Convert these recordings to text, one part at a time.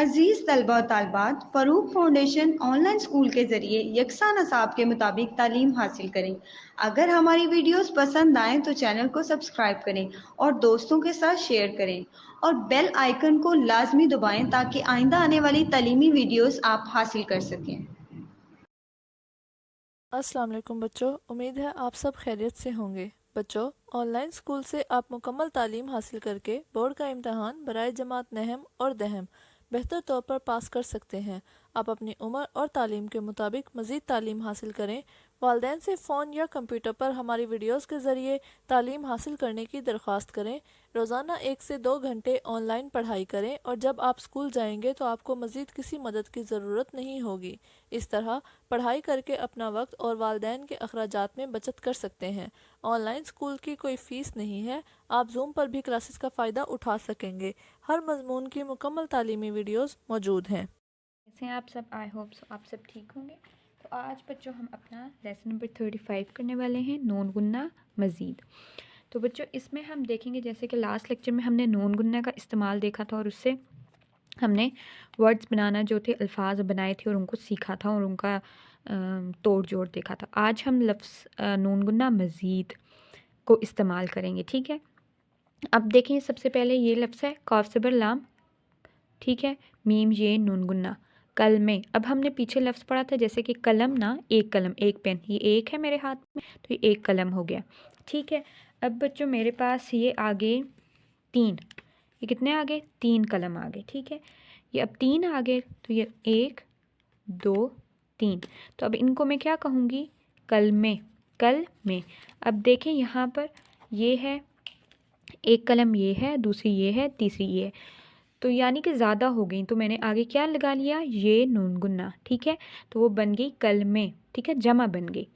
अजीज़ तलबा और तालबात, Farooq foundation online school के ज़रिए यकसा नसाब के मुताबिक तालीम हासिल करें। अगर हमारी वीडियोस पसंद आएँ तो चैनल को सब्सक्राइब करें और दोस्तों के साथ शेयर करें और बेल आइकन को लाजमी दबाएं ताकि आइंदा आने वाली तालीमी वीडियोस आप हासिल कर सकें। अस्सलाम वालेकुम बच्चों, उम्मीद है आप सब खैरियत से होंगे। बच्चों, ऑनलाइन स्कूल से आप मुकम्मल तालीम हासिल करके बोर्ड का इम्तहान बराए जमात नहम और दहम बेहतर तौर पर पास कर सकते हैं। आप अपनी उम्र और तालीम के मुताबिक मज़ीद तालीम हासिल करें। वालिदैन से फ़ोन या कंप्यूटर पर हमारी वीडियोस के ज़रिए तालीम हासिल करने की दरख्वास्त करें। रोज़ाना 1 से 2 घंटे ऑनलाइन पढ़ाई करें और जब आप स्कूल जाएंगे तो आपको मज़ीद किसी मदद की ज़रूरत नहीं होगी। इस तरह पढ़ाई करके अपना वक्त और वालिदैन के अखराजात में बचत कर सकते हैं। ऑनलाइन स्कूल की कोई फ़ीस नहीं है। आप जूम पर भी क्लासेस का फ़ायदा उठा सकेंगे। हर मजमून की मुकम्मल तालीमी वीडियोस मौजूद हैं। कैसे हैं आप सब? आई होप सो आप सब ठीक होंगे। तो आज बच्चों हम अपना लेसन नंबर 35 करने वाले हैं, नून गुन्ना मज़ीद। तो बच्चों इसमें हम देखेंगे जैसे कि लास्ट लेक्चर में हमने नून गुन्ना का इस्तेमाल देखा था और उससे हमने वर्ड्स बनाना जो थे, अल्फाज बनाए थे और उनको सीखा था और उनका तोड़ जोड़ देखा था। आज हम लफ्ज़ नून गुन्ना मज़ीद को इस्तेमाल करेंगे, ठीक है। अब देखें, सबसे पहले ये लफ्ज़ है काफ ज़बर लाम, ठीक है, मीम ये नून गुन्ना, कल में। अब हमने पीछे लफ्ज़ पढ़ा था जैसे कि कलम ना, एक कलम, एक पेन, ये एक है मेरे हाथ में तो ये एक कलम हो गया, ठीक है। अब बच्चों मेरे पास ये आगे तीन, ये कितने आगे? 3 कलम आगे, ठीक है। ये अब 3 आगे तो ये 1 2 3। तो अब इनको मैं क्या कहूँगी? कल में, कल में। अब देखें यहाँ पर ये है, एक कलम ये है, दूसरी ये है, तीसरी ये है, तो यानी कि ज़्यादा हो गई, तो मैंने आगे क्या लगा लिया? ये नून गुन्ना, ठीक है। तो वो बन गई कल में, ठीक है, जमा बन गई,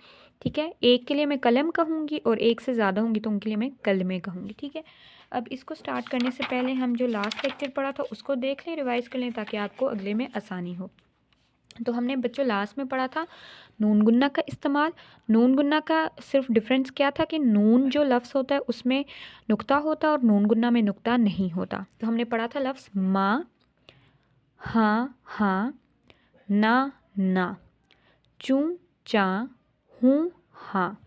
ठीक है। एक के लिए मैं कलम कहूँगी और एक से ज़्यादा होंगी तो उनके लिए मैं कल में कहूँगी, ठीक है। अब इसको स्टार्ट करने से पहले हम जो लास्ट लेक्चर पढ़ा था उसको देख लें, रिवाइज़ कर लें ताकि आपको अगले में आसानी हो। तो हमने बच्चों लास्ट में पढ़ा था नून गुन्ना का इस्तेमाल। नून गुन्ना का सिर्फ डिफरेंस क्या था कि नून जो लफ्ज़ होता है उसमें नुक्ता होता है और नून गुन्ना में नुक्ता नहीं होता। तो हमने पढ़ा था लफ्ज़ माँ, हाँ हाँ, ना ना, चूँ चाँ, हूँ हाँ।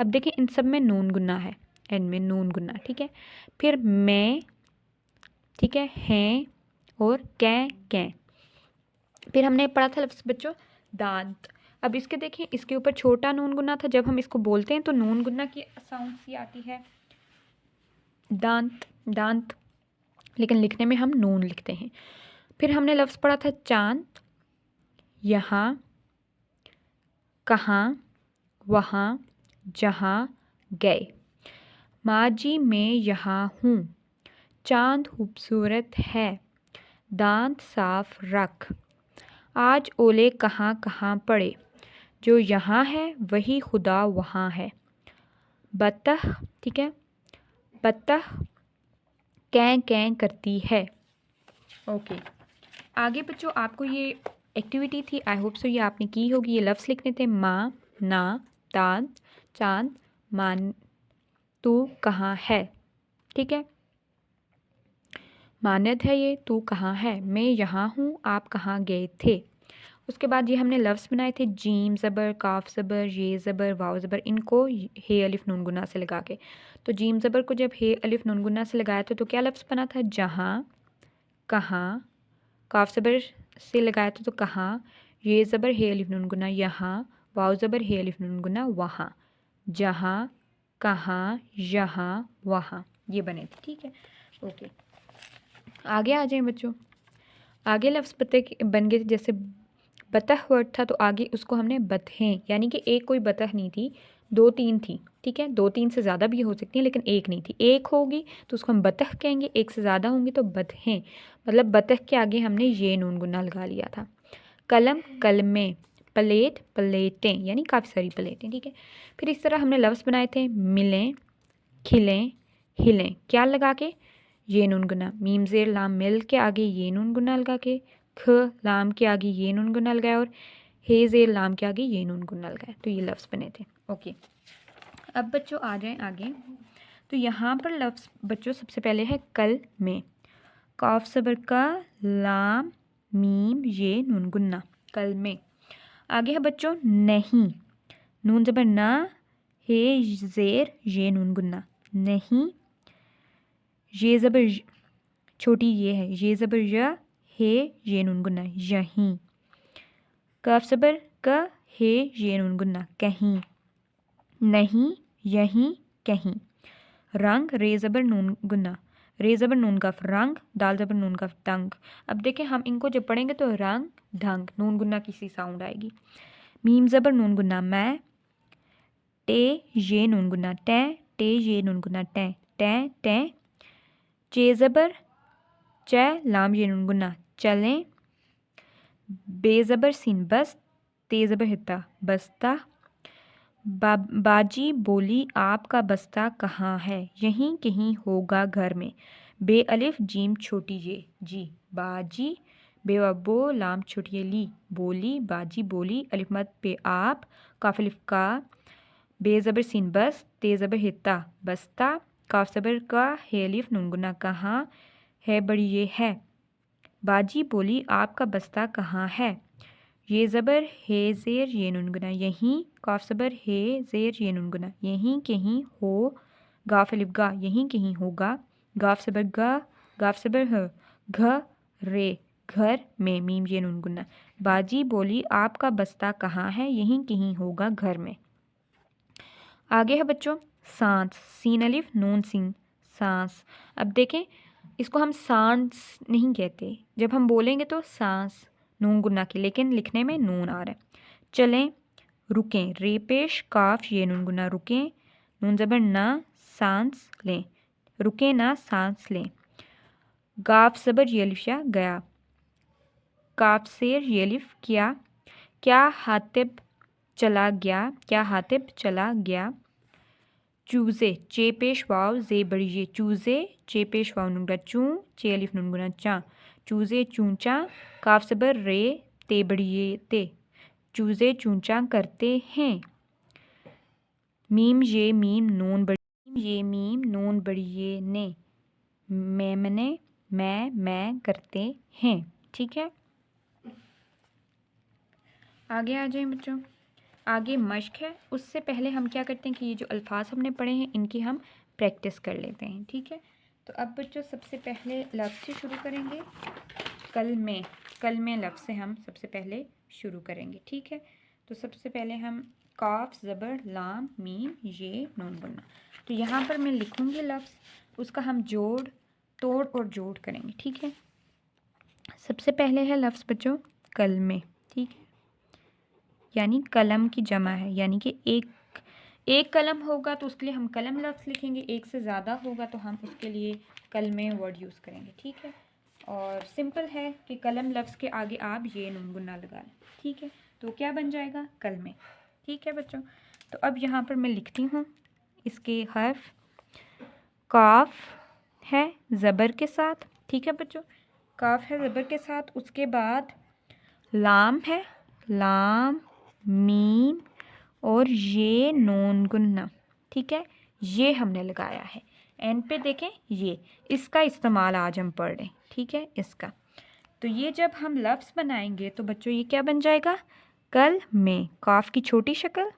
अब देखें इन सब में नून गुन्ना है, एंड में नून गुन्ना, ठीक है। फिर मैं, ठीक है, हैं और कै। फिर हमने पढ़ा था लफ्ज़ बच्चों दांत। अब इसके देखें, इसके ऊपर छोटा नून गुन्ना था, जब हम इसको बोलते हैं तो नून गुन्ना की साउंड सी आती है, दांत दांत, लेकिन लिखने में हम नून लिखते हैं। फिर हमने लफ्ज़ पढ़ा था चांद, यहाँ, कहाँ, वहाँ, जहाँ, गए। माजी मैं यहाँ हूँ, चांद खूबसूरत है, दांत साफ रख, आज ओले कहाँ कहाँ पड़े, जो यहाँ है वही खुदा वहाँ है। बतख, ठीक है, बतख कैं कैं करती है। ओके, आगे बच्चों आपको ये एक्टिविटी थी, आई होप सो ये आपने की होगी। ये लफ्ज़ लिखने थे माँ, ना, दांत, चांद, मान, तू कहाँ है, ठीक है। मानद है ये, तू कहाँ है, मैं यहाँ हूँ, आप कहाँ गए थे। उसके बाद ये हमने लफ्ज़ बनाए थे जीम ज़बर, काफ ज़बर, ये ज़बर, वाव ज़बर, इनको हे अलिफ नून गुन्ना से लगा के। तो जीम ज़बर को जब हे अलिफ नून गुन्ना से लगाया था तो क्या लफ्ज़ बना था? जहाँ, कहाँ। काफ ज़बर से लगाया था तो कहाँ। ये ज़बर हे अलिफ नून गुन्ना यहाँ, वाव ज़बर हे अलिफ नून गुन्ना वहाँ। जहाँ, कहाँ, यहाँ, वहाँ, ये बने थे, ठीक है। ओके, आगे आ जाएं बच्चों। आगे लफ्ज़ बन गए थे, जैसे बतख वर्ड था तो आगे उसको हमने बतखें, यानी कि एक कोई बतख नहीं थी, 2-3 थी, ठीक है। 2-3 से ज़्यादा भी हो सकती हैं लेकिन एक नहीं थी। एक होगी तो उसको हम बतख कहेंगे, एक से ज़्यादा होंगी तो बतखें, मतलब बतख के आगे हमने ये नून गुन्ना लगा लिया था। कलम, कलमें, प्लेट, प्लेटें, यानी काफ़ी सारी प्लेटें, ठीक है। फिर इस तरह हमने लफ्ज़ बनाए थे मिलें, खिलें, हिलें, क्या लगा के? ये नून गुन्ना। मीम ज़ेर लाम मिल के आगे ये नून गुन्ना लगा के, ख लाम के आगे ये नून गुन्ना लगाया और हे ज़ेर लाम के आगे ये नून गुन्ना लगाया। तो ये लफ्ज़ बने थे। ओके, अब बच्चों आ जाएं आगे। तो यहाँ पर लफ्ज़ बच्चों सबसे पहले है कल में, काफ ज़बर का, लाम मीम ये नून गुन्ना, कल में। आगे है बच्चों नहीं, नून ज़बर ना, हे ज़ेर ये नून गुन्ना, नहीं। ये ज़बर छोटी ये है, ये ज़बर य, हे ये नून गुन्ना, यहीं। काफ ज़बर का, हे ये नून गुन्ना, कहीं। नहीं, यहीं, कहीं। रंग, रे ज़बर नून गुन्ना, रे ज़बर नून कफ रंग, दाल ज़बर नून कफ दंग। अब देखें हम इनको जब पढ़ेंगे तो रंग ढंग, नून गुन्ना की सी साउंड आएगी। मीम ज़बर नून गुन्ना मैं, टे ये नून गुन्ना टें, टे ये नून गुन्ना टें, टें टें। चे ज़बर चे, लाम ये नून गुन्ना चलें। बे ज़बर सीन बस, ते ज़बर हिता बस्ता। बाजी बोली आपका बस्ता कहाँ है, यहीं कहीं होगा घर में। बे अलिफ जीम छोटी ये जी, बाजी। बे अब्बो लाम छोटी ये ली, बोली बाजी बोली, अलिफ मत पे आप, काफ अलिफ का। बे ज़बर सीन बस, ते ज़बर हिता बस्ता। काफ ज़बर का, हे अलिफ नून गुन्ना कहाँ, है बड़ी ये है। बाजी बोली आपका बस्ता कहाँ है। ये ज़बर हे ज़ेर ये नून गुना यहीं, काफ ज़बर हे ज़ेर ये नून गुना यहीं कहीं हो। गाफ अलिफ गा यहीं कहीं होगा। गाफ ज़बर गा, गाफ ज़बर ह, घ रे घर में, मीम ये नून गुना। बाजी बोली आपका बस्ता कहाँ है, यहीं कहीं होगा घर में। आगे है बच्चों सांस, सीन अलिफ नून सीन, सांस। अब देखें इसको हम सांस नहीं कहते, जब हम बोलेंगे तो सांस नून गुन्ना की, लेकिन लिखने में नून आ रहा है। चलें, रुकें, रे पेश काफ ये नून गुन्ना रुकें, नून ज़बर ना, सांस लें, रुकें ना सांस लें। गाफ ज़बर ये अलिफ या गया, काफ सेर ये अलिफ किया, क्या हातिब चला गया, क्या हातिब चला गया। चूज़े, चे पेश वाव जे बड़ी ये चूज़े, चे पेश वाव नून गुना चूँ, चे अलिफ नून गुना चा, चूज़े चूंचा। काफ ज़बर रे, ते बड़ी ये ते, चूज़े चूंचा करते हैं। मीम ये मीम नून बड़ी ये मीम नून बड़ी ये ने, मैंने मैं करते हैं। ठीक है, आगे आ जाएं बच्चों। आगे मश्क है, उससे पहले हम क्या करते हैं कि ये जो अल्फाज हमने पढ़े हैं इनकी हम प्रैक्टिस कर लेते हैं। ठीक है, तो अब बच्चों सबसे पहले लफ्ज़ से शुरू करेंगे। कल में लफ्ज़ से हम सबसे पहले शुरू करेंगे। ठीक है, तो सबसे पहले हम काफ ज़बर लाम मीम ये नून गुन्ना, तो यहाँ पर मैं लिखूँगी लफ्ज़, उसका हम जोड़ तोड़ और जोड़ करेंगे। ठीक है, सबसे पहले है लफ्ज़ बच्चों कल में। ठीक है, यानी कलम की जमा है, यानी कि एक कलम होगा तो उसके लिए हम कलम लफ्ज़ लिखेंगे, एक से ज़्यादा होगा तो हम उसके लिए कलमे वर्ड यूज़ करेंगे। ठीक है, और सिंपल है कि कलम लफ्ज़ के आगे आप ये नून गुन्ना लगा लें। ठीक है, तो क्या बन जाएगा कलमे। ठीक है बच्चों, तो अब यहाँ पर मैं लिखती हूँ इसके हर्फ। काफ है ज़बर के साथ, ठीक है बच्चों, काफ है ज़बर के साथ, उसके बाद लाम है, लाम मीम और ये नून गुन्ना। ठीक है, ये हमने लगाया है एंड पे, देखें ये, इसका इस्तेमाल आज हम पढ़ रहे हैं। ठीक है, इसका, तो ये जब हम लफ्ज़ बनाएंगे तो बच्चों ये क्या बन जाएगा कल में, काफ की छोटी शक्ल,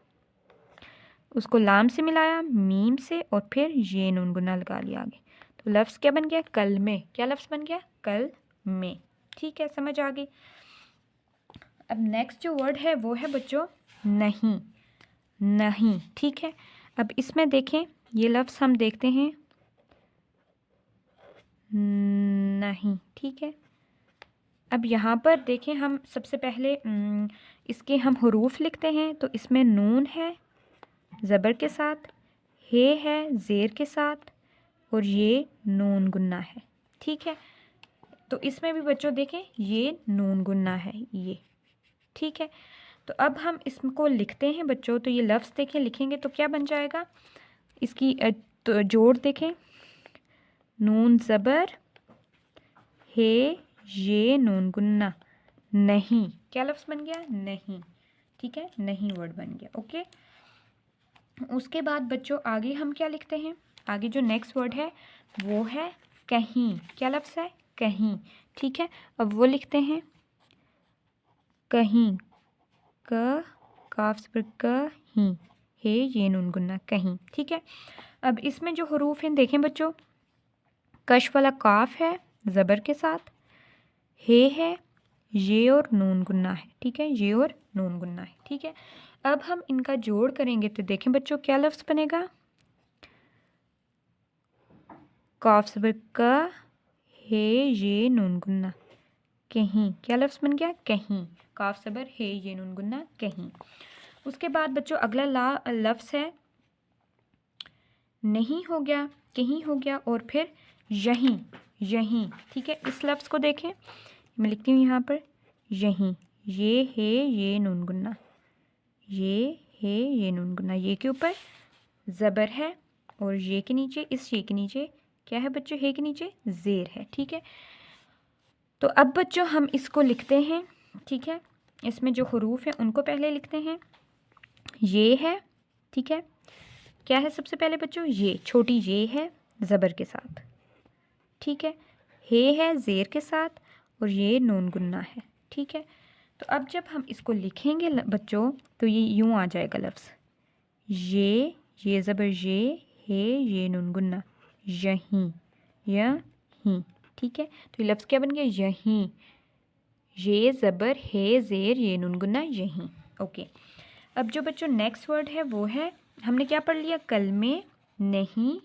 उसको लाम से मिलाया मीम से और फिर ये नून गुन्ना लगा लिया आगे, तो लफ्ज़ क्या बन गया कल में, क्या लफ्ज़ बन गया कल में। ठीक है, समझ आ गई। अब नेक्स्ट जो वर्ड है वो है बच्चों नहीं, नहीं। ठीक है, अब इसमें देखें ये लफ्ज़ हम देखते हैं नहीं। ठीक है, अब यहाँ पर देखें हम सबसे पहले इसके हम हरूफ लिखते हैं, तो इसमें नून है ज़बर के साथ, हे है ज़ेर के साथ और ये नून गुन्ना है। ठीक है, तो इसमें भी बच्चों देखें ये नून गुन्ना है ये। ठीक है, तो अब हम इसको लिखते हैं बच्चों, तो ये लफ्ज़ देखें लिखेंगे तो क्या बन जाएगा, इसकी तो जोड़ देखें, नून ज़बर हे ये नून गुन्ना नहीं, क्या लफ्ज़ बन गया नहीं। ठीक है, नहीं वर्ड बन गया। ओके, उसके बाद बच्चों आगे हम क्या लिखते हैं, आगे जो नेक्स्ट वर्ड है वो है कहीं, क्या लफ्ज़ है कहीं। ठीक है, अब वो लिखते हैं कहीं, क काफ ज़बर कहीं, हे ये नून गुन्ना कहीं। ठीक है, अब इसमें जो हरूफ हैं देखें बच्चों, कश वाला काफ है ज़बर के साथ, हे है, ये और नून गुन्ना है। ठीक है, ये और नून गुन्ना है। ठीक है, अब हम इनका जोड़ करेंगे तो देखें बच्चों क्या लफ्ज़ बनेगा, काफ ज़बर क, हे ये नून गुन्ना कहीं। क्या लफ्ज़ बन गया, कहीं, काफ ज़बर हे ये नून गुन्ना कहीं। उसके बाद बच्चों अगला लफ्ज़ है नहीं हो गया, कहीं हो गया और फिर यहीं, यहीं। ठीक है, इस लफ्ज़ को देखें, मैं लिखती हूँ यहाँ पर यहीं, ये है ये नून गुन्ना, ये है ये नून गुन्ना, ये के ऊपर ज़बर है और ये के नीचे, इस ये के नीचे क्या है बच्चों, हे के नीचे ज़ेर है। ठीक है, तो अब बच्चों हम इसको लिखते हैं। ठीक है, इसमें जो हरूफ हैं उनको पहले लिखते हैं। ये है, ठीक है, क्या है सबसे पहले बच्चों, ये छोटी ये है ज़बर के साथ। ठीक है, हे है ज़ेर के साथ और ये नून गुन्ना है। ठीक है, तो अब जब हम इसको लिखेंगे बच्चों तो ये यूँ आ जाएगा लफ्ज़, ये ज़बर ये नून गुन्ना, यहीं, यहीं। ठीक है, तो ये लफ्ज़ क्या बन गया, यहीं, ये ज़बर है ज़ेर ये नून गुन्ना यहीं। ओके, अब जो बच्चों नेक्स्ट वर्ड है वो है, हमने क्या पढ़ लिया, कल में, नहीं,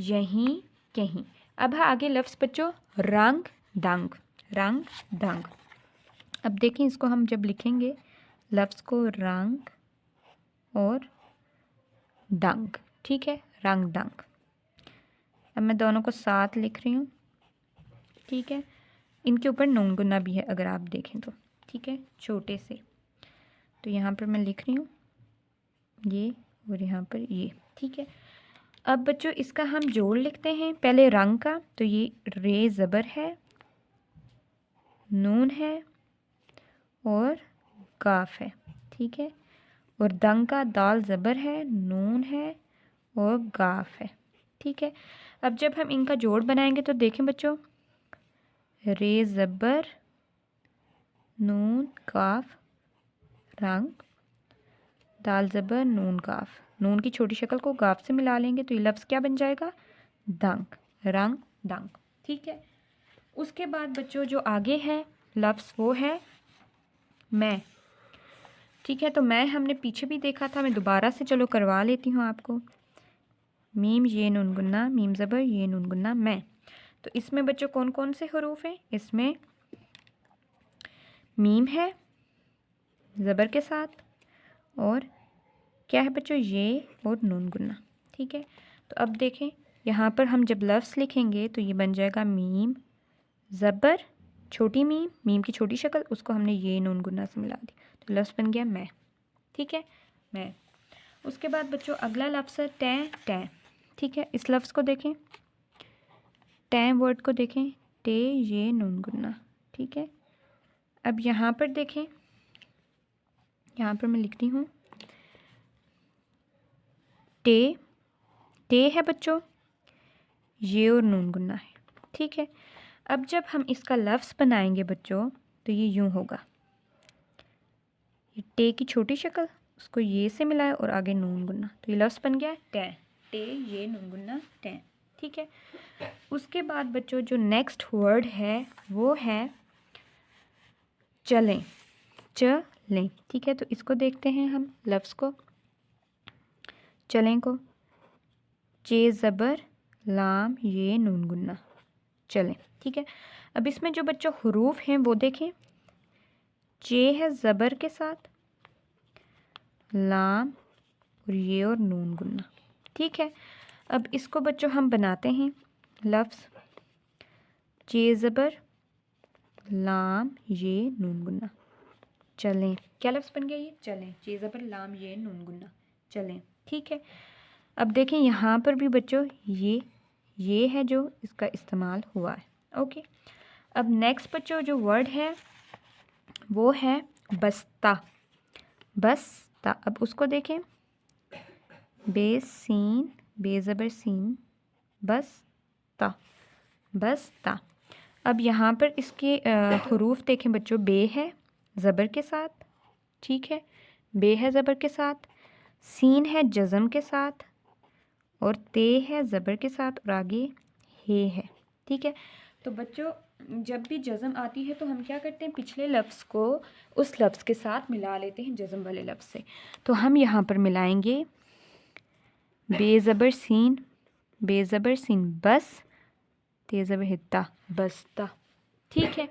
यहीं, कहीं। अब है आगे लफ्ज़ बच्चों रंग डंग, रंग डंग। अब देखें इसको हम जब लिखेंगे लफ्ज़ को रंग और डंग। ठीक है, रंग डंग। अब मैं दोनों को साथ लिख रही हूँ। ठीक है, इनके ऊपर नून गुन्ना भी है अगर आप देखें तो। ठीक है, छोटे से, तो यहाँ पर मैं लिख रही हूँ ये और यहाँ पर ये। ठीक है, अब बच्चों इसका हम जोड़ लिखते हैं। पहले रंग का, तो ये रे ज़बर है, नून है और काफ है। ठीक है, और दंग का दाल ज़बर है, नून है और गाफ है। ठीक है, अब जब हम इनका जोड़ बनाएंगे तो देखें बच्चों, रे ज़बर, नून काफ, रंग, दाल ज़बर, नून काफ, नून की छोटी शक्ल को गाफ से मिला लेंगे तो ये लफ्ज़ क्या बन जाएगा, दंग, रंग दंग। ठीक है, उसके बाद बच्चों जो आगे है लफ्ज़ वो है मैं। ठीक है, तो मैं हमने पीछे भी देखा था, मैं दोबारा से चलो करवा लेती हूँ आपको। मीम ये नून गुन्ना, मीम ज़बर ये नून गुन्ना, मैं। तो इसमें बच्चों कौन कौन से हरूफ हैं, इसमें मीम है ज़बर के साथ और क्या है बच्चों, ये और नून गुन्ना। ठीक है, तो अब देखें यहाँ पर हम जब लफ्ज़ लिखेंगे तो ये बन जाएगा मीम ज़बर, छोटी मीम, मीम की छोटी शक्ल, उसको हमने ये नून गुन्ना से मिला दी तो लफ्ज़ बन गया मैं। ठीक है, मैं। उसके बाद बच्चों अगला लफ्ज़ है टै टै। ठीक है, इस लफ्ज़ को देखें, टै वर्ड को देखें, टे ये नून गुन्ना। ठीक है, अब यहाँ पर देखें, यहाँ पर मैं लिखती हूँ टे, टे है बच्चों, ये और नून गुन्ना है। ठीक है, अब जब हम इसका लफ्ज़ बनाएंगे बच्चों तो ये यूँ होगा, ये टे की छोटी शक्ल, उसको ये से मिलाए और आगे नून गुन्ना, तो ये लफ्ज़ बन गया टै, टे ये नून गुन्ना टै। ठीक है, उसके बाद बच्चों जो नेक्स्ट वर्ड है वो है चलें, चलें। ठीक है, तो इसको देखते हैं हम लफ्ज़ को, चलें को, चे ज़बर लाम ये नून गुन्ना, चलें। ठीक है, अब इसमें जो बच्चों हरूफ हैं वो देखें, चे है ज़बर के साथ, लाम और ये और नून गुन्ना। ठीक है, अब इसको बच्चों हम बनाते हैं लफ्ज़ चे ज़बर लाम ये नून गुन्ना, चलें। क्या लफ्ज़ बन गया ये, चलें, चे ज़बर लाम ये नून गुन्ना, चलें। ठीक है, अब देखें यहाँ पर भी बच्चों ये है जो इसका इस्तेमाल हुआ है। ओके, अब नेक्स्ट बच्चों जो वर्ड है वो है बस्ता, बस्ता। अब उसको देखें, बेसीन, बेज़बर सीन, बस्ता, बस्ता। अब यहाँ पर इसके हरूफ देखें बच्चों, बे है ज़बर के साथ, ठीक है, बे है ज़बर के साथ, सीन है जज़म के साथ, और ते है ज़बर के साथ, और आगे हे है, ठीक है। तो बच्चों जब भी जज़म आती है तो हम क्या करते हैं, पिछले लफ्ज़ को उस लफ्ज़ के साथ मिला लेते हैं जज़म वाले लफ्ज़ से। तो हम यहाँ पर मिलाएंगे बेज़बर सीन, बेज़बर सीन बस, ते ज़बर हित्ता बस्ता, ठीक है,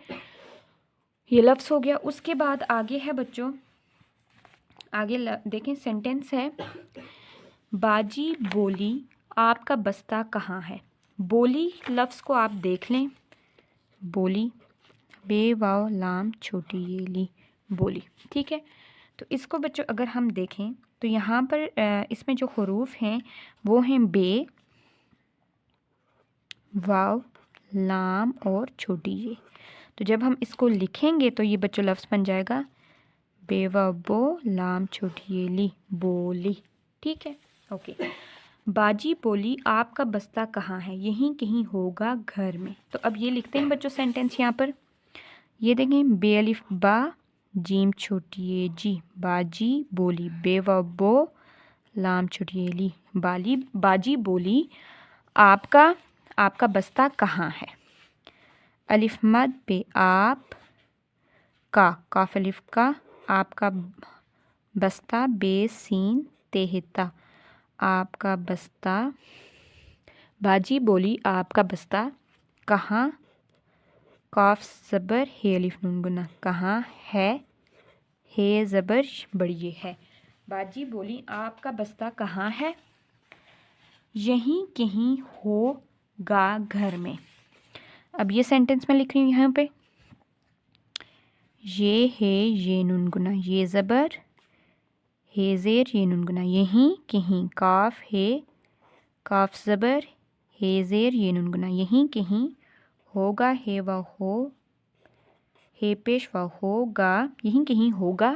ये लफ्ज़ हो गया। उसके बाद आगे है बच्चों, आगे देखें सेंटेंस है, बाजी बोली आपका बस्ता कहाँ है। बोली लफ्ज़ को आप देख लें, बोली, बे वाव लाम छोटी ये ली, बोली, ठीक है। तो इसको बच्चों अगर हम देखें तो यहाँ पर इसमें जो हरूफ हैं वो हैं बे, वाव, लाम और छोटी ये। तो जब हम इसको लिखेंगे तो ये बच्चों लफ्ज़ बन जाएगा बे वाव बो लाम छोटी ये ली, बोली, ठीक है, ओके। बाजी बोली आपका बस्ता कहाँ है, यहीं कहीं होगा घर में। तो अब ये लिखते हैं बच्चों सेंटेंस यहाँ पर, ये देखें, बे अलिफ बा जीम छोटी ये जी, बाजी बोली, बे व बो लाम छोटी ये ली, बाली, बाजी बोली आपका बस्ता कहाँ है। अलिफ मद पे आप का, काफ अलिफ का, आपका बस्ता, बे सीन तेहिता, आपका बस्ता, बाजी बोली आपका बस्ता कहाँ, काफ ज़बर हे अलिफ नून गुना, कहाँ है, हे ज़बर बड़ी है, बाजी बोली आपका बस्ता कहाँ है, यहीं कहीं होगा घर में। अब ये सेंटेंस मैं लिख रही हूँ यहाँ पे, ये है ये नून गुना, ये ज़बर, हे ज़ेर ये नून गुना, यहीं कहीं, काफ है, काफ ज़बर, हे ज़ेर ये नून गुना, यहीं कहीं होगा, हे व हो, हे पेश व होगा, यहीं कहीं होगा,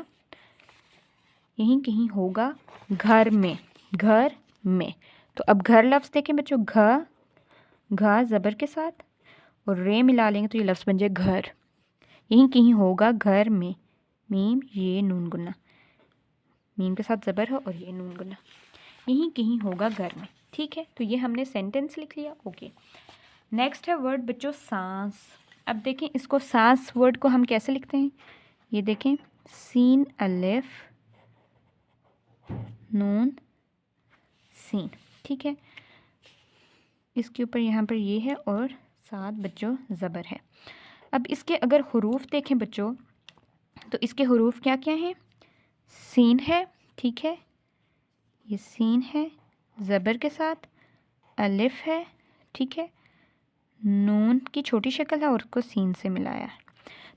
यहीं कहीं होगा घर में, घर में। तो अब घर लफ्ज़ देखें बच्चों, घ ज़बर के साथ और रे मिला लेंगे तो ये लफ्ज़ बन जाए घर, यहीं कहीं होगा घर में, मीम ये नून गुना, मीम के साथ ज़बर है और ये नून गुना, यहीं कहीं होगा घर में, ठीक है। तो ये हमने सेंटेंस लिख लिया, ओके। नेक्स्ट है वर्ड बच्चों सांस। अब देखें इसको, सांस वर्ड को हम कैसे लिखते हैं, ये देखें, सीन अलिफ नून सीन, ठीक है, इसके ऊपर यहाँ पर ये है और साथ बच्चों ज़बर है। अब इसके अगर हुरूफ देखें बच्चों तो इसके हुरूफ क्या क्या हैं, सीन है, ठीक है, ये सीन है ज़बर के साथ, अलिफ है, ठीक है, नून की छोटी शक्ल है और उसको सीन से मिलाया है।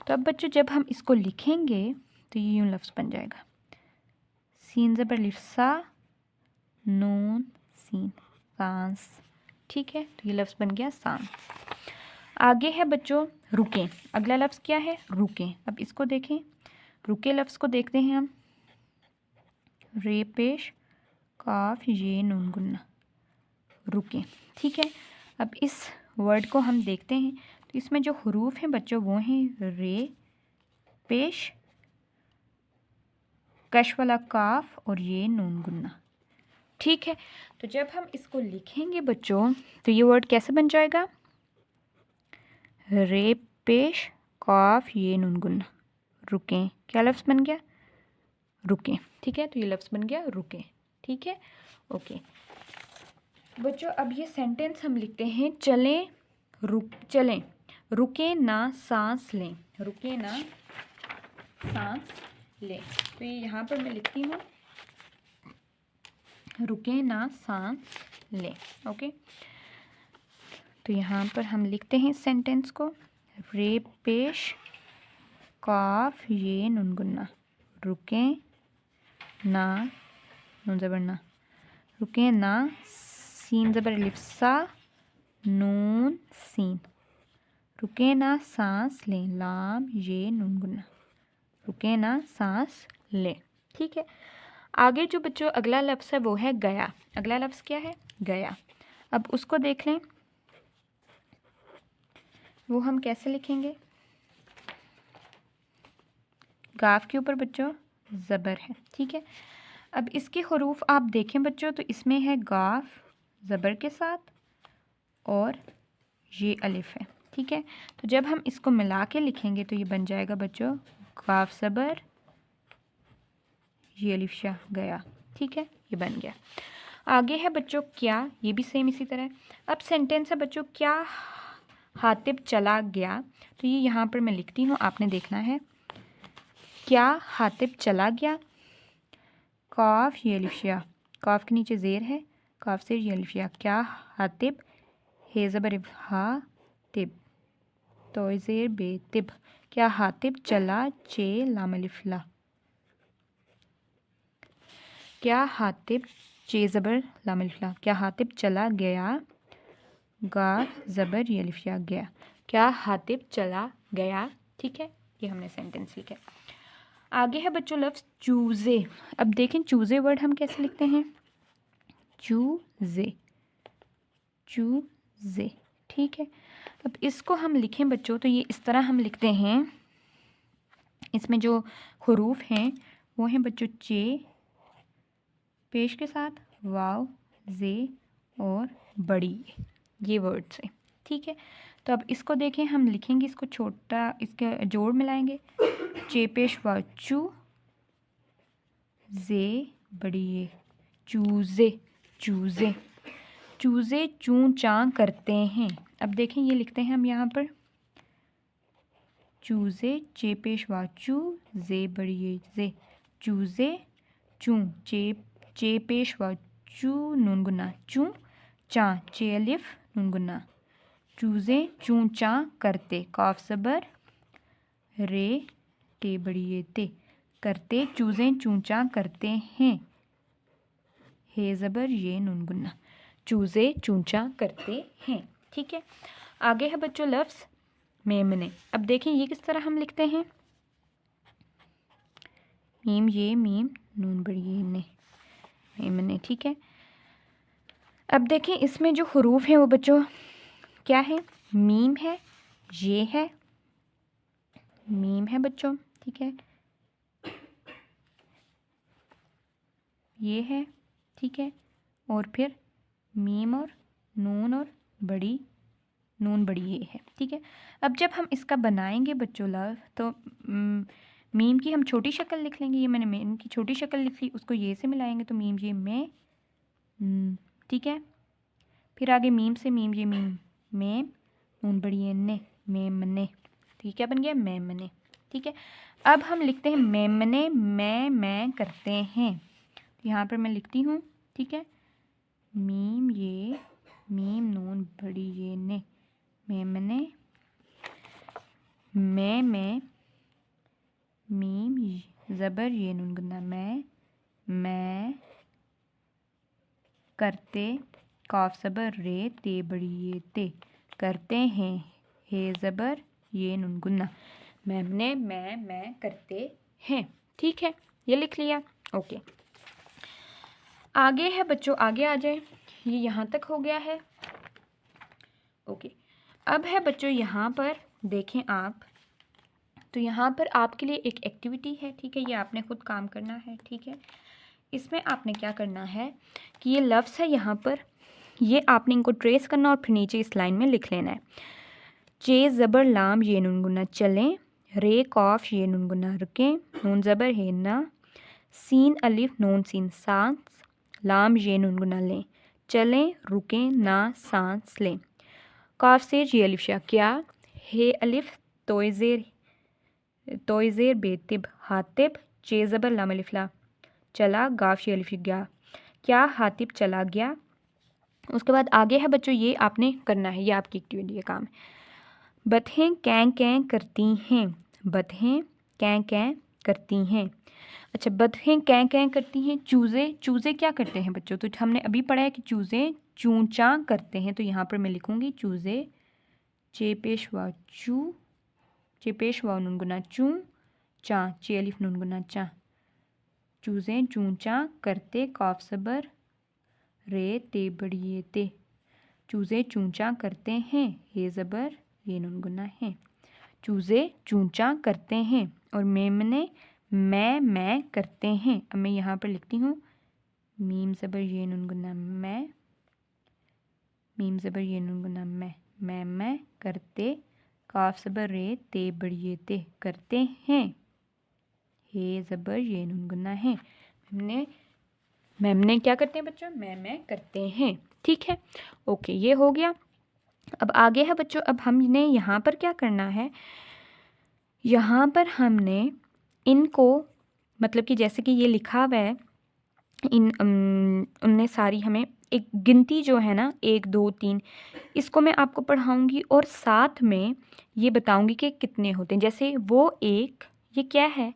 तो अब बच्चों जब हम इसको लिखेंगे तो ये यूँ लफ्ज़ बन जाएगा, सीन ज़बर लिफ सा, नून सीन, सांस, ठीक है। तो ये लफ्ज़ बन गया सांस। आगे है बच्चों रुकें, अगला लफ्ज़ क्या है, रुकें। अब इसको देखें, रुके लफ्ज़ को देखते हैं हम, रे पेश काफ ये नून गुन्ना, रुकें, ठीक है। अब इस वर्ड को हम देखते हैं तो इसमें जो हुरूफ हैं बच्चों वो हैं रे पेश कश वाला काफ और ये नून गुन्ना, ठीक है। तो जब हम इसको लिखेंगे बच्चों तो ये वर्ड कैसे बन जाएगा, रे पेश काफ ये नून गुन्ना, रुकें, क्या लफ्ज़ बन गया, रुकें, ठीक है। तो ये लफ्ज़ बन गया रुकें, ठीक है, ओके बच्चों। अब ये सेंटेंस हम लिखते हैं, चलें चलें, रुके ना सांस लें, रुके ना सांस लें। तो ये यहाँ पर मैं लिखती हूँ, रुके ना सांस लें, ओके। तो यहाँ पर हम लिखते हैं सेंटेंस को, रे पेश काफ ये नून गुन्ना, रुके ना, नून ज़बर ना, रुके ना, सीन ज़बर लिफ सा, नून सीन, रुके ना सांस लें, लाम ये नून गुन्ना, रुके ना सांस लें, ठीक है। आगे जो बच्चों अगला लफ्ज़ है वो है गया। अगला लफ्ज़ क्या है, गया। अब उसको देख लें, वो हम कैसे लिखेंगे, काफ के ऊपर बच्चों ज़बर है, ठीक है। अब इसके हरूफ आप देखें बच्चों तो इसमें है गाफ ज़बर के साथ और ये अलिफ है, ठीक है। तो जब हम इसको मिला के लिखेंगे तो ये बन जाएगा बच्चों काफ ज़बर ये अलिफ शाह गया, ठीक है, ये बन गया। आगे है बच्चों क्या, ये भी सेम इसी तरह है। अब सेंटेंस है बच्चों क्या हातिब चला गया, तो ये यहाँ पर मैं लिखती हूँ, आपने देखना है। क्या हातिब चला गया, काफ ये अलिफ शाह, काफ के नीचे ज़ेर है, काफ से ये अलिफ शाह, क्या हातिब हे ज़बर हा तिब तो ज़ेर बे तिब, क्या हातिब चला चे लाम अलिफ ला, क्या हातिब चे ज़बर लाम अलिफ ला, क्या हातिब चला गया गाफ ज़बर ये अलिफ या गया, क्या हातिब चला गया, ठीक है। ये हमने सेंटेंस लिखा है। आगे है बच्चों लफ्ज़ चूज़े। अब देखें चूज़े वर्ड हम कैसे लिखते हैं, चूज़े चूज़े, ठीक है। अब इसको हम लिखें बच्चों तो ये इस तरह हम लिखते हैं, इसमें जो हरूफ हैं वो हैं बच्चों चे पेश के साथ वाव जे और बड़ी, ये वर्ड्स हैं, ठीक है। तो अब इसको देखें हम लिखेंगे, इसको छोटा इसके जोड़ मिलाएंगे, चे पेश वाव चू जे बड़ी ये चूज़े चूज़े चूज़े चूँ चाँ करते हैं। अब देखें ये लिखते हैं हम यहाँ पर चूज़े चे पेश वाव चू जे बड़ी ये जे चूज़े चूँ चे पेश वाव चू नून गुन्ना चूँ चाँ चे अलिफ नून गुन्ना चूज़े चूँ चाँ करते काफ ज़बर रे टे बड़ी ये ते करते चूज़े चूँ चाँ करते हैं हे ज़बर ये नून गुन्ना चूज़े चूँ चाँ करते हैं, ठीक है। आगे है बच्चों लफ्ज़ मेमने। अब देखें ये किस तरह हम लिखते हैं, मीम ये मीम नून बड़ी ये ने मेमने, ठीक है। अब देखें इसमें जो हरूफ हैं वो बच्चों क्या है, मीम है, ये है, मीम है बच्चों, ठीक है, ये है, ठीक है, और फिर मीम और बड़ी नून बड़ी ये है, ठीक है। अब जब हम इसका बनाएंगे बच्चों लव तो मीम की हम छोटी शक्ल लिख लेंगे, ये मैंने मीम की छोटी शक्ल लिख ली, उसको ये से मिलाएंगे तो मीम ये में, ठीक है। फिर आगे मीम से मीम ये मीम में नून बड़ी ये ने मेमने, ठीक है, बन गया मेमने, ठीक है। अब हम लिखते हैं मेमने मैं करते हैं, यहाँ पर मैं लिखती हूँ, ठीक है, मीम ये मीम नून बड़ी ये ने मेमने मैं मीम ज़बर ये नून गुन्ना मैं करते काफ ज़बर रे ते बड़ी ये ते करते हैं हे ज़बर ये नून गुन्ना मेमने मैं करते हैं, ठीक है, ये लिख लिया, ओके। आगे है बच्चों, आगे आ जाए, ये यहाँ तक हो गया है, ओके। अब है बच्चों यहाँ पर देखें आप, तो यहाँ पर आपके लिए एक एक्टिविटी है, ठीक है, ये आपने ख़ुद काम करना है, ठीक है। इसमें आपने क्या करना है कि ये लफ्ज़ है यहाँ पर, ये आपने इनको ट्रेस करना और फिर नीचे इस लाइन में लिख लेना है। चे ज़बर लाम ये नून गुन्ना चलें, रे कॉफ ये नून गुन्ना रुकें, नून ज़बर है ना, सीन अलिफ नून सीन सांस, लाम ये नून गुन्ना लें, चलें रुकें ना सांस लें, काफ से ये अलिफ शाह क्या, हे अलिफ तोयज़ेर बेतिब हातिब चे ज़बर लाम अलिफ ला, चला गाफ ये अलिफ गया, क्या हातिब चला गया। उसके बाद आगे है बच्चों ये आपने करना है, ये आपकी एक्टिविटी का काम है। बतखें कैं कैं करती हैं, बतखें कैं कैं करती हैं, अच्छा बतखें कैं कैं करती हैं, चूज़े क्या करते हैं बच्चों, तो हमने अभी पढ़ा है कि चूज़े चूँ चाँ करते हैं, तो यहाँ पर मैं लिखूँगी चूज़े चे पेश वाव चू चे पेश वाव नून गुना चूँ चाँ चे अलिफ नून गुना चाँ चूज़े चूँ चाँ करते काफ ज़बर रे ते बड़ी ये ते चूज़े चूँ चाँ करते हैं हे ज़बर ये नून गुना है, चूज़े चूँ चाँ करते हैं, और मेमने मैं करते हैं। अब मैं यहाँ पर लिखती हूँ मीम ज़बर ये नून गुन्ना मैं, मीम ज़बर ये नून गुन्ना मैं करते, काफ ज़बर रे ते बड़िए ते करते हैं, हे ज़बर ये नून गुन्ना है। मैम ने क्या करते हैं बच्चों, मैं करते हैं। ठीक है, ओके, ये हो गया। अब आगे है बच्चों, अब हमने यहाँ पर क्या करना है, यहाँ पर हमने इनको मतलब कि जैसे कि ये लिखा हुआ है उनने सारी हमें एक गिनती जो है ना 1 2 3 इसको मैं आपको पढ़ाऊँगी और साथ में ये बताऊँगी कि कितने होते हैं। जैसे वो एक, ये क्या है,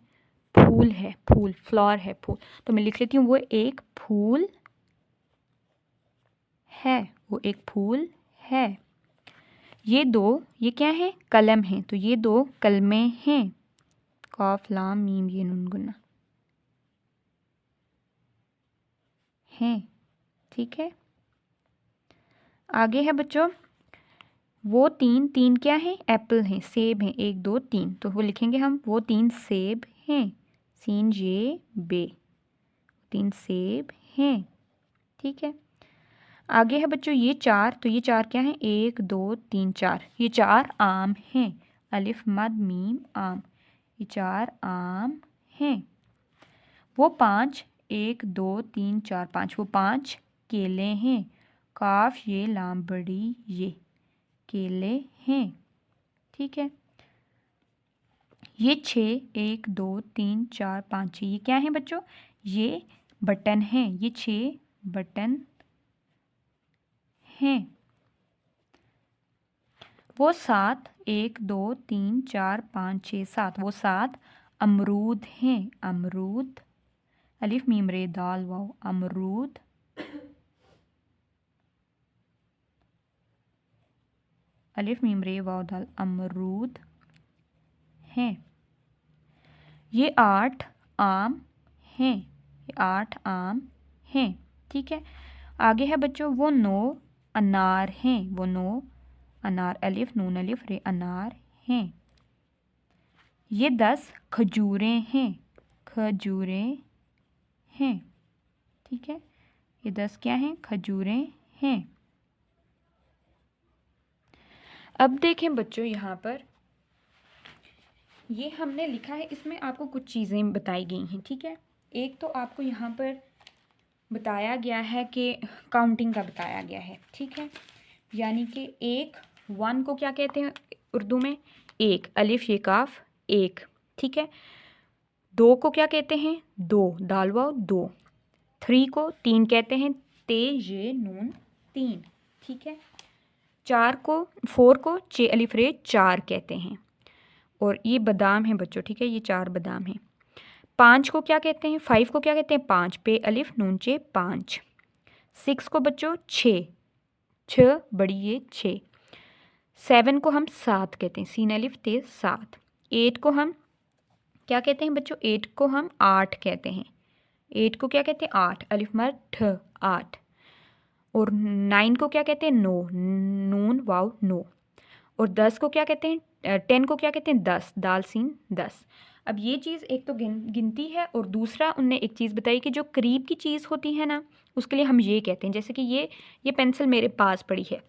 फूल है, फूल फ्लावर है, फूल। तो मैं लिख लेती हूँ वो एक फूल है, वो एक फूल है। ये 2, ये क्या है, कलम है, तो ये 2 कलमें हैं, काफ लाम मीम ये नून गुन्ना हैं। ठीक है, आगे है बच्चों वो 3 क्या है, एप्पल हैं, सेब हैं, 1 2 3, तो वो लिखेंगे हम वो 3 सेब हैं, सीन जे बे, 3 सेब हैं। ठीक है, आगे है बच्चों ये 4, तो ये 4 क्या है, 1 2 3 4, ये 4 आम हैं, अलिफ मद मीम आम, ये 4 आम हैं। वो 5, 1 2 3 4 5, वो 5 केले हैं, काफ ये लाम बड़ी ये केले हैं। ठीक है, ये 6 1 2 3 4 5 6, ये क्या है बच्चों, ये बटन हैं, ये 6 बटन हैं। वो 7 1 2 3 4 5 6 7, वो 7 अमरूद हैं, अमरूद, अलिफ मीम रे दाल वाव, अमरूद। अलिफ मीम रे वाव दाल, अमरूद हैं। ये 8 आम हैं, ये 8 आम हैं। ठीक है, आगे है बच्चों वो 9 अनार हैं, वो 9 अनार, अलिफ नून अलिफ रे अनार हैं। ये 10 खजूरें हैं, खजूरें हैं। ठीक है, ये 10 क्या हैं, खजूरें हैं। अब देखें बच्चों यहाँ पर ये हमने लिखा है, इसमें आपको कुछ चीज़ें बताई गई हैं। ठीक है, एक तो आपको यहाँ पर बताया गया है कि काउंटिंग का बताया गया है। ठीक है, यानी कि 1 को क्या कहते हैं उर्दू में, 1 अलिफ ये काफ 1। ठीक है, 2 को क्या कहते हैं, 2 दाल वाव 2। 3 को 3 कहते हैं, ते ये नून 3। ठीक है, 4 को चे अलिफ रे 4 कहते हैं, और ये बादाम है बच्चों। ठीक है, ये 4 बादाम हैं। 5 को क्या कहते हैं, 5 को क्या कहते हैं, 5 पे अलिफ नून चे 5। 6 को बच्चों 6 बड़ी ये 6। 7 को हम 7 कहते हैं, सीन अलिफ ते 7। 8 को हम क्या कहते हैं बच्चों, 8 को हम 8 कहते हैं, 8 को क्या कहते हैं 8, अलिफ मद ठ 8। और 9 को क्या कहते हैं, 9 नून वाव 9। और 10 को क्या कहते हैं, 10 को क्या कहते हैं 10, दाल सीन 10। अब ये चीज़ एक तो गिनती है, और दूसरा उनने एक चीज़ बताई कि जो करीब की चीज़ होती है ना उसके लिए हम ये कहते हैं। जैसे कि ये पेंसिल मेरे पास पड़ी है,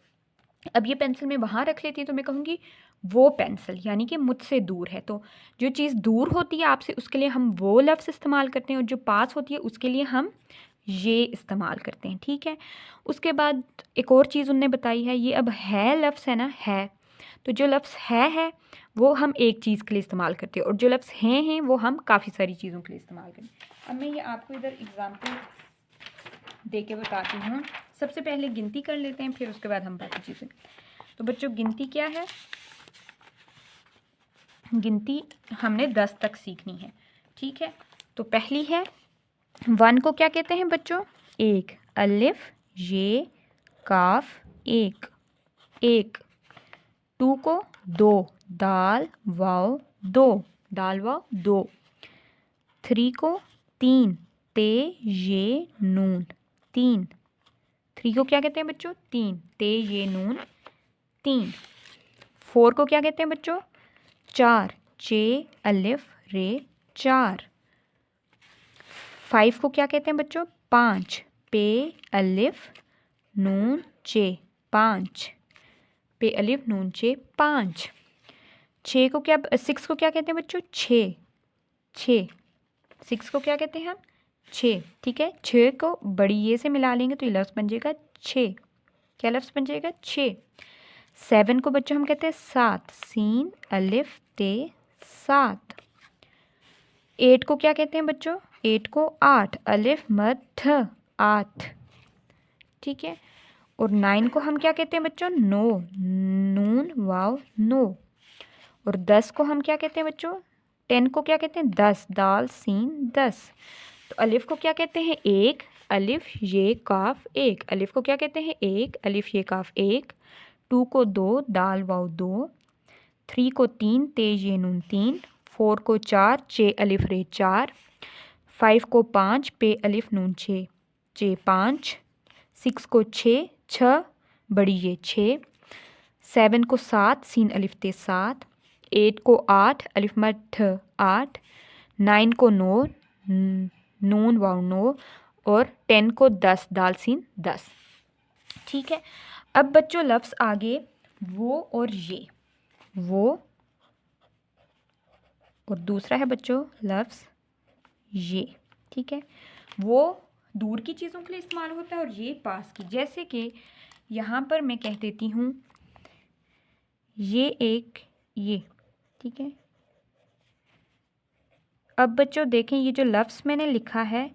अब ये पेंसिल मैं वहाँ रख लेती हूँ तो मैं कहूँगी वो पेंसिल, यानी कि मुझसे दूर है। तो जो चीज़ दूर होती है आपसे उसके लिए हम वो लफ्ज़ इस्तेमाल करते हैं, और जो पास होती है उसके लिए हम ये इस्तेमाल करते हैं। ठीक है, उसके बाद एक और चीज़ उनने बताई है, ये अब है लफ्ज़ है ना, है, तो जो लफ्ज़ है वो हम एक चीज़ के लिए इस्तेमाल करते हैं, और जो लफ्ज़ हैं वो हम काफ़ी सारी चीज़ों के लिए इस्तेमाल करते हैं। अब मैं ये आपको इधर एग्ज़ाम्पल दे के बताती हूँ। सबसे पहले गिनती कर लेते हैं, फिर उसके बाद हम बाकी चीज़ें। तो बच्चों गिनती क्या है, गिनती हमने 10 तक सीखनी है। ठीक है, तो पहली है 1 को क्या कहते हैं बच्चों, 1 अलिफ ये काफ 1 1। 2 को 2 दाल वाव 2 दाल वाव 2। 3 को 3 ते ये नून 3। 3 को क्या कहते हैं बच्चों, 3 ते ये नून 3। 4 को क्या कहते हैं बच्चों, 4 चे अलिफ रे 4। 5 को क्या कहते हैं बच्चों? 5। पे अलिफ नून चे 5। पे अलिफ नून चे 5। 6 को क्या 6 को क्या कहते हैं बच्चों? 6। 6 को क्या कहते हैं हम? 6। ठीक है, 6 को बड़ी ये से मिला लेंगे तो ये लफ्ज़ बन जाएगा 6। क्या लफ्ज़ बन जाएगा? 6। 7 को बच्चों हम कहते हैं 7। सीन अलिफ ते 7। 8 को क्या कहते हैं बच्चों? 8 को 8। अलिफ मद थ 8। ठीक है, और 9 को हम क्या कहते हैं बच्चों? 9। नून वाव 9। और 10 को हम क्या कहते हैं बच्चों? 10 को क्या कहते हैं? 10। दाल सीन 10। तो अलिफ को क्या कहते हैं? 1। अलिफ ये काफ 1। अलिफ को क्या कहते हैं? 1। अलिफ ये काफ 1। 2 को 2। दाल वाव 2। 3 को 3। तेज ये नून 3। 4 को 4। चे अलिफ रे 4। 5 को 5। पे अलिफ नून चे चे 5। 6 को 6। छ बड़ी ये 6। 7 को 7। सीन अलिफ ते 7। 8 को 8। अलिफ मद ठ 8। 9 को 9। नून वाव 9। और 10 को 10। दाल सीन 10। ठीक है, अब बच्चों लफ्ज़ आगे वो और ये। वो और दूसरा है बच्चों लफ्ज़ ये। ठीक है, वो दूर की चीज़ों के लिए इस्तेमाल होता है और ये पास की। जैसे कि यहाँ पर मैं कह देती हूँ ये एक ये। ठीक है, अब बच्चों देखें ये जो लफ्ज़ मैंने लिखा है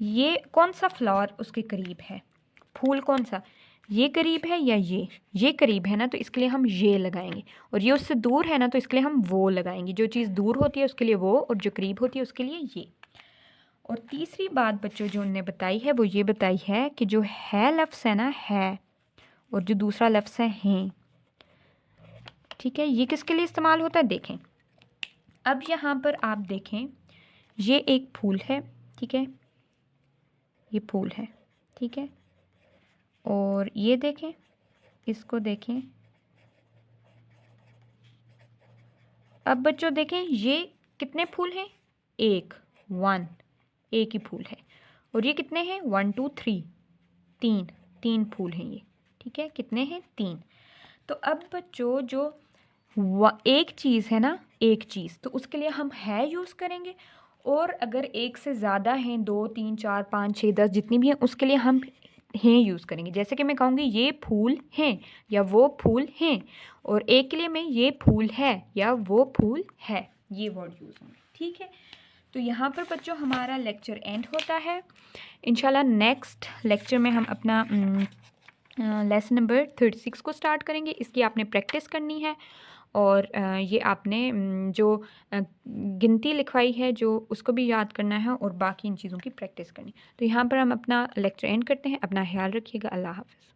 ये कौन सा फ्लावर उसके करीब है? फूल कौन सा? ये करीब है या ये करीब है ना, तो इसके लिए हम ये लगाएंगे। और ये उससे दूर है ना, तो इसके लिए हम वो लगाएंगे। जो चीज़ दूर होती है उसके लिए वो, और जो करीब होती है उसके लिए ये। और तीसरी बात बच्चों जो उन्होंने बताई है वो ये बताई है कि जो है लफ्ज़ है ना है, और जो दूसरा लफ्ज़ है हैं। ठीक है, ये किसके लिए इस्तेमाल होता है? देखें, अब यहाँ पर आप देखें ये एक फूल है। ठीक है, ये फूल है। ठीक है, और ये देखें, इसको देखें। अब बच्चों देखें ये कितने फूल हैं? एक 1 एक ही फूल है। और ये कितने हैं? 1 2 3 तीन फूल हैं ये। ठीक है, कितने हैं? 3। तो अब बच्चों जो एक चीज़ है ना, एक चीज़, तो उसके लिए हम है यूज़ करेंगे। और अगर एक से ज़्यादा हैं, 2 3 4 5 6 10 जितनी भी हैं, उसके लिए हम हैं यूज़ करेंगे। जैसे कि मैं कहूँगी ये फूल हैं या वो फूल हैं, और एक के लिए मैं ये फूल है या वो फूल है, ये वर्ड यूज़ होंगे। ठीक है, तो यहाँ पर बच्चों हमारा लेक्चर एंड होता है। इंशाल्लाह नेक्स्ट लेक्चर में हम अपना लेसन नंबर 36 को स्टार्ट करेंगे। इसकी आपने प्रैक्टिस करनी है, और ये आपने जो गिनती लिखवाई है जो उसको भी याद करना है, और बाकी इन चीज़ों की प्रैक्टिस करनी। तो यहाँ पर हम अपना लेक्चर एंड करते हैं। अपना ख्याल रखिएगा। अल्लाह हाफ़िज़।